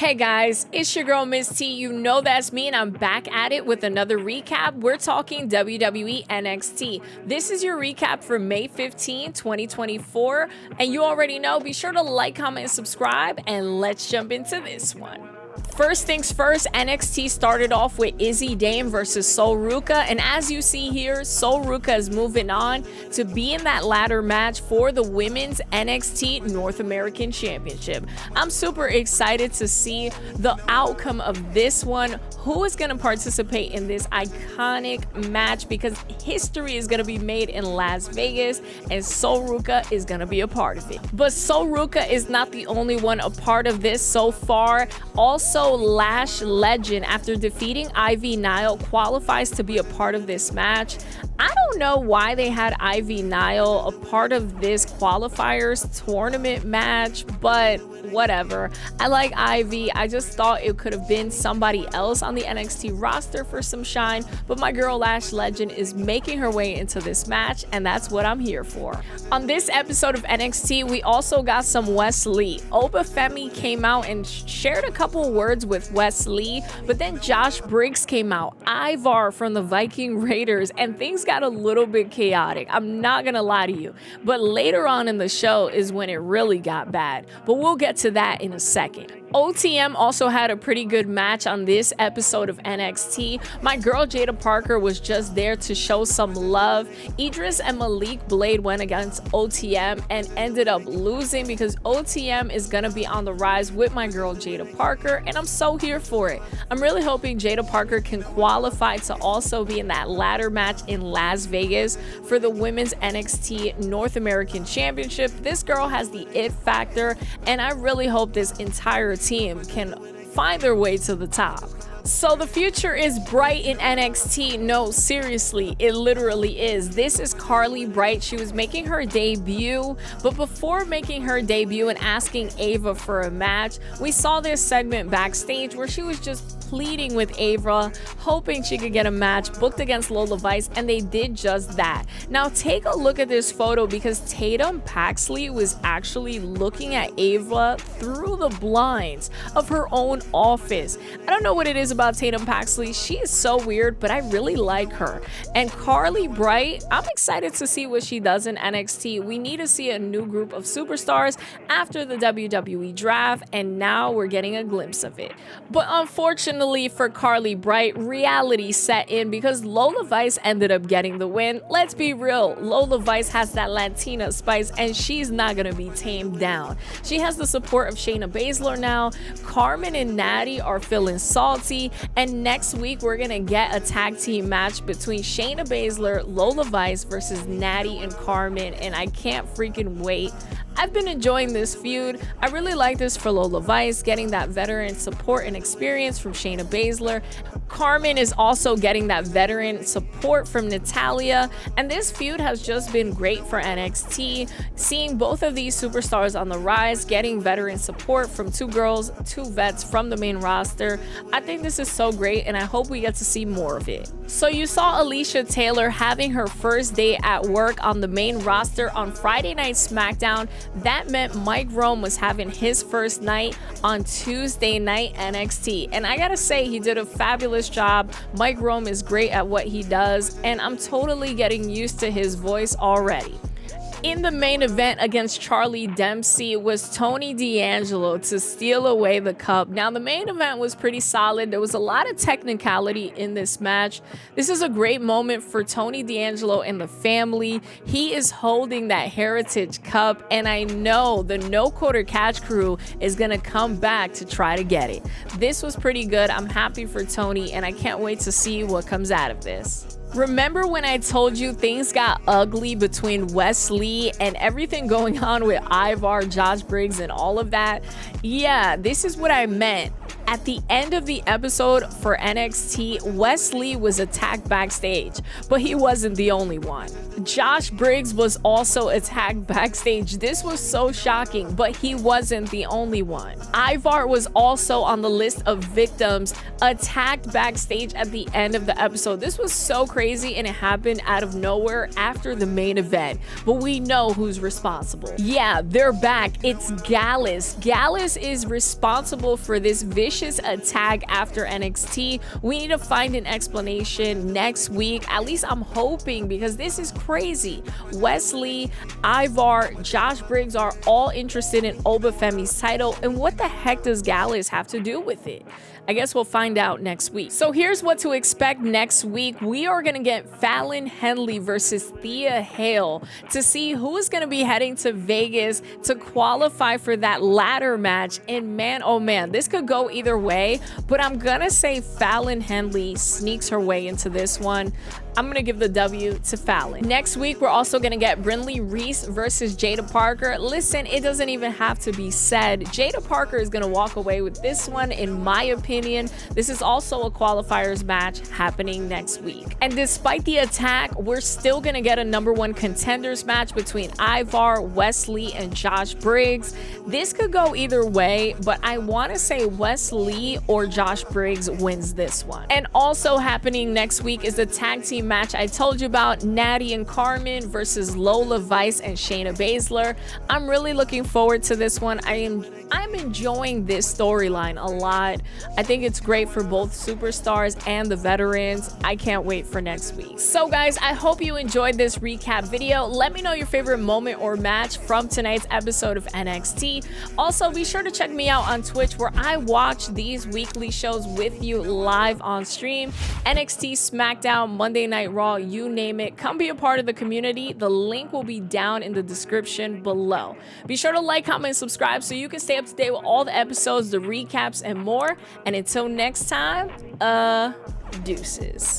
Hey guys, it's your girl Miss T. You know that's me, and I'm back at it with another recap. We're talking WWE NXT. This is your recap for May 15, 2024. And you already know, be sure to like, comment, and subscribe, and let's jump into this one. First things first, NXT started off with Izzy versus Sol Ruca, and as you see here, Sol Ruca is moving on to be in that ladder match for the Women's NXT North American Championship. I'm super excited to see the outcome of this one, who is going to participate in this iconic match, because history is going to be made in Las Vegas, and Sol Ruca is going to be a part of it. But Sol Ruca is not the only one a part of this so far. Also, Lash legend, after defeating Nile, qualifies to be a part of this match. I don't know why they had Nile a part of this qualifiers tournament match, but whatever. I like Ivy. I just thought it could have been somebody else on the NXT roster for some shine, but my girl Lash legend is making her way into this match, and that's what I'm here for. On this episode of NXT, we also got some Wesley. Obafemi came out and shared a couple words with Wesley, but then Josh Briggs came out, Ivar from the Viking Raiders, and things got a little bit chaotic. I'm not gonna lie to you, but later on in the show is when it really got bad, but we'll get to that in a second. OTM also had a pretty good match on this episode of NXT. My girl Jada Parker was just there to show some love. Idris and Malik Blade went against OTM and ended up losing, because OTM is gonna be on the rise with my girl Jada Parker, and I'm so here for it. I'm really hoping Jada Parker can qualify to also be in that ladder match in Las Vegas for the Women's NXT North American Championship. This girl has the it factor, and I really hope this entire team can find their way to the top. So the future is bright in NXT. No, seriously, it literally is. This is Carly Bright. She was making her debut, but before making her debut and asking Ava for a match, we saw this segment backstage where she was just pleading with Ava, hoping she could get a match booked against Lola Vice, and they did just that. Now take a look at this photo, because Tatum Paxley was actually looking at Ava through the blinds of her own office. I don't know what it is about Tatum Paxley. She is so weird, but I really like her. And Carly Bright, I'm excited to see what she does in NXT. We need to see a new group of superstars after the WWE draft, and now we're getting a glimpse of it. But unfortunately for Carly Bright, reality set in, because Lola Vice ended up getting the win. Let's be real, Lola Vice has that Latina spice, and she's not gonna be tamed down. She has the support of Shayna Baszler now. Carmen and Natty are feeling salty, and next week we're gonna get a tag team match between Shayna Baszler, Lola Vice versus Natty and Carmen, and I can't freaking wait. I've been enjoying this feud. I really like this for Lola Vice, getting that veteran support and experience from Shayna Baszler. Carmen is also getting that veteran support from Natalya, and this feud has just been great for NXT. Seeing both of these superstars on the rise, getting veteran support from two girls, two vets from the main roster. I think this is so great, and I hope we get to see more of it. So you saw Alicia Taylor having her first day at work on the main roster on Friday Night Smackdown. That meant Mike Rome was having his first night on Tuesday Night NXT, and I gotta say, he did a fabulous job. Mike Rome is great at what he does, and I'm totally getting used to his voice already. In the main event against Charlie Dempsey was Tony DAngelo to steal away the cup. Now, the main event was pretty solid. There was a lot of technicality in this match. This is a great moment for Tony DAngelo and the family. He is holding that Heritage Cup, and I know the No Quarter Catch crew is going to come back to try to get it. This was pretty good. I'm happy for Tony, and I can't wait to see what comes out of this. Remember when I told you things got ugly between Wesley and everything going on with Ivar, Josh Briggs, and all of that? Yeah, this is what I meant. At the end of the episode for NXT, Wesley was attacked backstage, but he wasn't the only one. Josh Briggs was also attacked backstage. This was so shocking, but he wasn't the only one. Ivar was also on the list of victims attacked backstage at the end of the episode. This was so crazy, and it happened out of nowhere after the main event, but we know who's responsible. Yeah, they're back. It's Gallus. Gallus is responsible for this vicious attack after NXT. We need to find an explanation next week. At least I'm hoping, because this is crazy. Wesley, Ivar, Josh Briggs are all interested in Obafemi's title, and what the heck does Gallus have to do with it? I guess we'll find out next week. So here's what to expect next week. We are going to get Fallon Henley versus Thea Hale to see who is going to be heading to Vegas to qualify for that ladder match. And man, oh man, this could go either way, but I'm going to say Fallon Henley sneaks her way into this one. I'm going to give the W to Fallon. Next week, we're also going to get Reese versus Jada Parker. Listen, it doesn't even have to be said. Jada Parker is going to walk away with this one, in my opinion. This is also a qualifiers match happening next week. And despite the attack, we're still going to get a #1 contenders match between Ivar, Wesley, and Josh Briggs. This could go either way, but I want to say Wesley or Josh Briggs wins this one. And also happening next week is the tag team match I told you about, Natty and Carmen versus Lola, Vice, and Shayna Baszler. I'm really looking forward to this one. I'm enjoying this storyline a lot. I think it's great for both superstars and the veterans. I can't wait for next week. So guys, I hope you enjoyed this recap video. Let me know your favorite moment or match from tonight's episode of NXT. Also, be sure to check me out on Twitch, where I watch these weekly shows with you live on stream. NXT, Smackdown, Monday Night Raw, you name it. Come be a part of the community. The link will be down in the description below. Be sure to like, comment, and subscribe so you can stay up to date with all the episodes, the recaps, and more. And until next time, deuces.